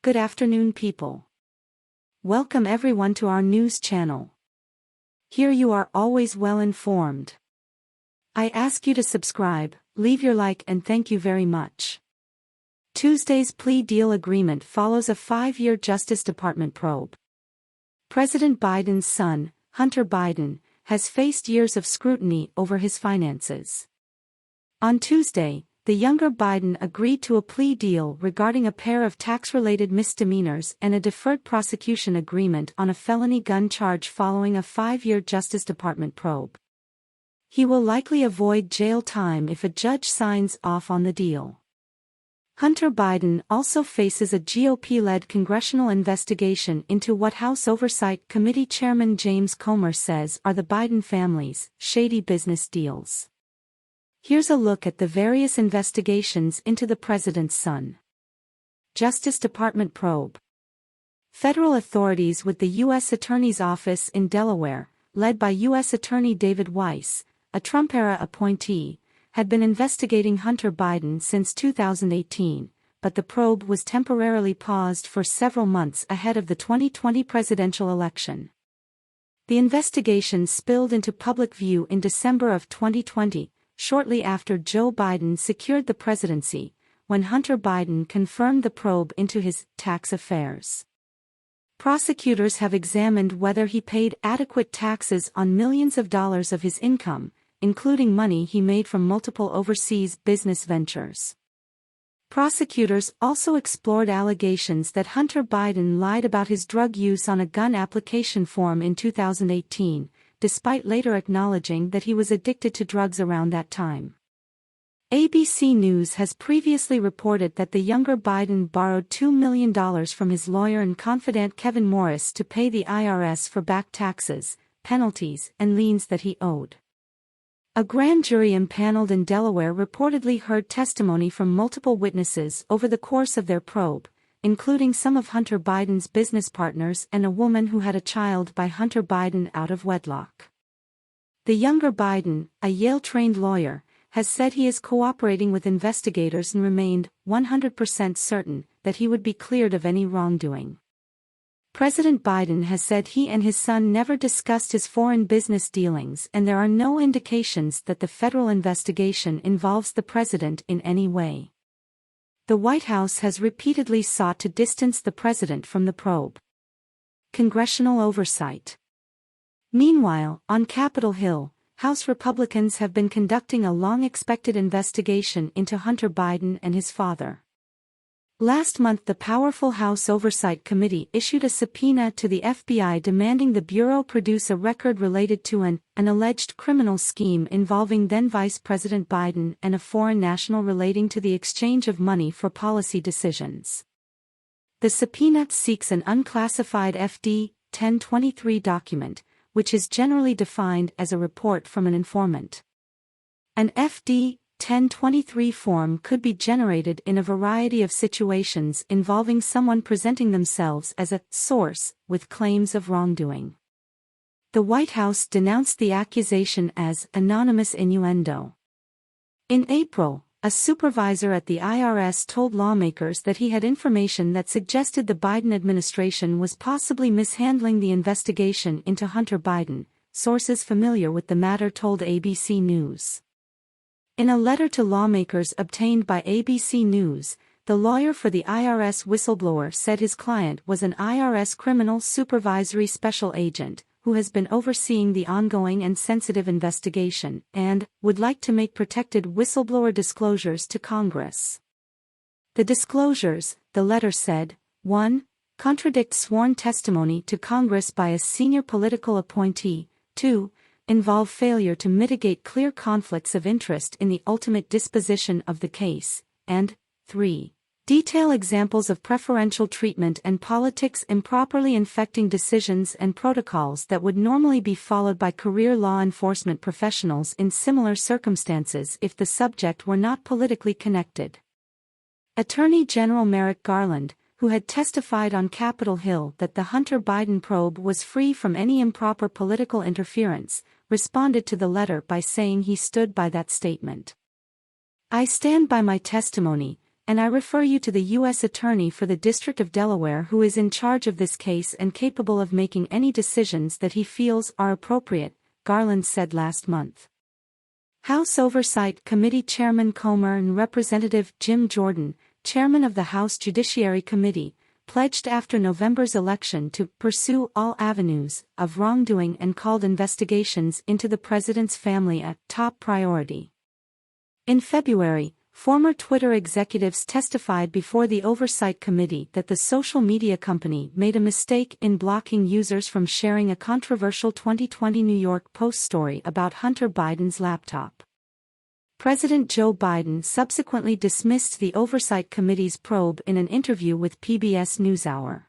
Good afternoon, people. Welcome everyone to our news channel. Here you are always well informed. I ask you to subscribe, leave your like, and thank you very much. Tuesday's plea deal agreement follows a 5-year Justice Department probe. President Biden's son, Hunter Biden, has faced years of scrutiny over his finances. On Tuesday, the younger Biden agreed to a plea deal regarding a pair of tax-related misdemeanors and a deferred prosecution agreement on a felony gun charge following a 5-year Justice Department probe. He will likely avoid jail time if a judge signs off on the deal. Hunter Biden also faces a GOP-led congressional investigation into what House Oversight Committee Chairman James Comer says are the Biden family's shady business deals. Here's a look at the various investigations into the president's son. Justice Department probe. Federal authorities with the U.S. Attorney's Office in Delaware, led by U.S. Attorney David Weiss, a Trump-era appointee, had been investigating Hunter Biden since 2018, but the probe was temporarily paused for several months ahead of the 2020 presidential election. The investigation spilled into public view in December of 2020, shortly after Joe Biden secured the presidency, when Hunter Biden confirmed the probe into his tax affairs. Prosecutors have examined whether he paid adequate taxes on millions of dollars of his income, including money he made from multiple overseas business ventures. Prosecutors also explored allegations that Hunter Biden lied about his drug use on a gun application form in 2018, despite later acknowledging that he was addicted to drugs around that time. ABC News has previously reported that the younger Biden borrowed $2 million from his lawyer and confidant Kevin Morris to pay the IRS for back taxes, penalties, and liens that he owed. A grand jury impaneled in Delaware reportedly heard testimony from multiple witnesses over the course of their probe, including some of Hunter Biden's business partners and a woman who had a child by Hunter Biden out of wedlock. The younger Biden, a Yale-trained lawyer, has said he is cooperating with investigators and remained 100% certain that he would be cleared of any wrongdoing. President Biden has said he and his son never discussed his foreign business dealings, and there are no indications that the federal investigation involves the president in any way. The White House has repeatedly sought to distance the president from the probe. Congressional oversight. Meanwhile, on Capitol Hill, House Republicans have been conducting a long-expected investigation into Hunter Biden and his father. Last month, the powerful House Oversight Committee issued a subpoena to the FBI demanding the Bureau produce a record related to an alleged criminal scheme involving then Vice President Biden and a foreign national relating to the exchange of money for policy decisions. The subpoena seeks an unclassified FD 1023 document, which is generally defined as a report from an informant. An FD 1023 form could be generated in a variety of situations involving someone presenting themselves as a source with claims of wrongdoing. The White House denounced the accusation as anonymous innuendo. In April, a supervisor at the IRS told lawmakers that he had information that suggested the Biden administration was possibly mishandling the investigation into Hunter Biden, sources familiar with the matter told ABC News. In a letter to lawmakers obtained by ABC News, the lawyer for the IRS whistleblower said his client was an IRS criminal supervisory special agent who has been overseeing the ongoing and sensitive investigation and would like to make protected whistleblower disclosures to Congress. The disclosures, the letter said, 1. Contradict sworn testimony to Congress by a senior political appointee, 2. Involve failure to mitigate clear conflicts of interest in the ultimate disposition of the case, and 3. Detail examples of preferential treatment and politics improperly infecting decisions and protocols that would normally be followed by career law enforcement professionals in similar circumstances if the subject were not politically connected. Attorney General Merrick Garland, who had testified on Capitol Hill that the Hunter Biden probe was free from any improper political interference, responded to the letter by saying he stood by that statement. I stand by my testimony, and I refer you to the U.S. Attorney for the District of Delaware who is in charge of this case and capable of making any decisions that he feels are appropriate, Garland said last month. House Oversight Committee Chairman Comer and Representative Jim Jordan, chairman of the House Judiciary Committee, pledged after November's election to pursue all avenues of wrongdoing and called investigations into the president's family a top priority. In February, former Twitter executives testified before the Oversight Committee that the social media company made a mistake in blocking users from sharing a controversial 2020 New York Post story about Hunter Biden's laptop. President Joe Biden subsequently dismissed the Oversight Committee's probe in an interview with PBS NewsHour.